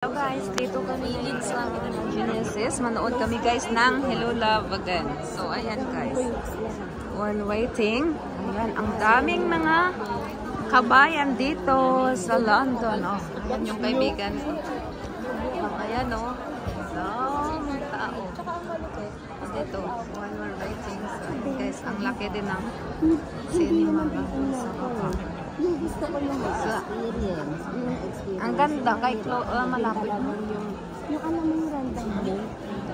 Hello guys, dito kami sa Genesis. Manood kami guys ng Hello Love Again. So ayan guys, while waiting, ayan, ang daming mga kabayan dito sa London. Oh, ayan yung kaibigan ko. Ayan oh, daming tao. Dito, while we're waiting. So, guys, ang laki din ng cinema sa baba. Gusto ko yung experience. Ang ganda, kahit malapit mo yung alam mo yung random day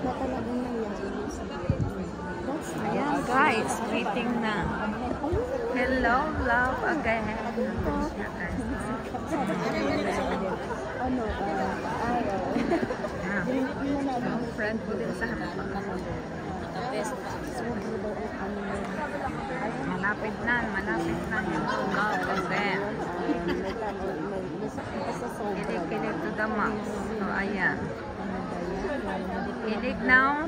na talagang nangyari. Ayan guys, waiting na. Hello, love again. Ano, ayaw. Yung friend ko din sa harapan. Malapit na yung love again. Kilig to the max. So ayan. Kilig now,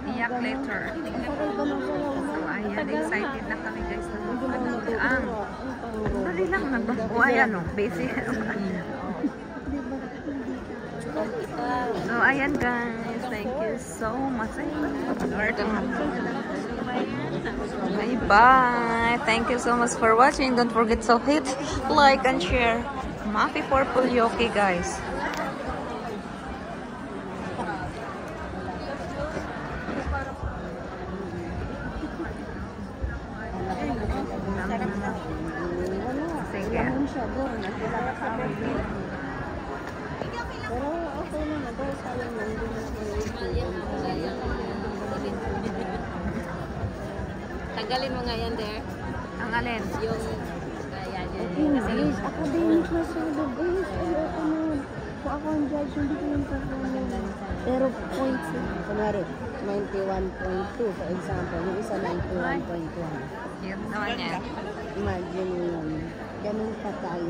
iyak later. So ayan, excited na kami guys. Dali lang nagbago. Ayan o, busy. So ayan guys, thank you so much. Bye. Thank you so much for watching. Don't forget to hit like and share. Mafi Purple Yoki guys. Sige. Pero okay naman. Pero sayang lang din tanggalin mo nga yan there. Ang alin? Yung yan. English. Academic na siya. Guys, ayoko nun. Kung ako ang judge, hindi ko yung performance. Pero points, kunwari, 91.2 for example. Yung isa 91.1. Yun naman yan. Imagine yun. Ganun pa tayo.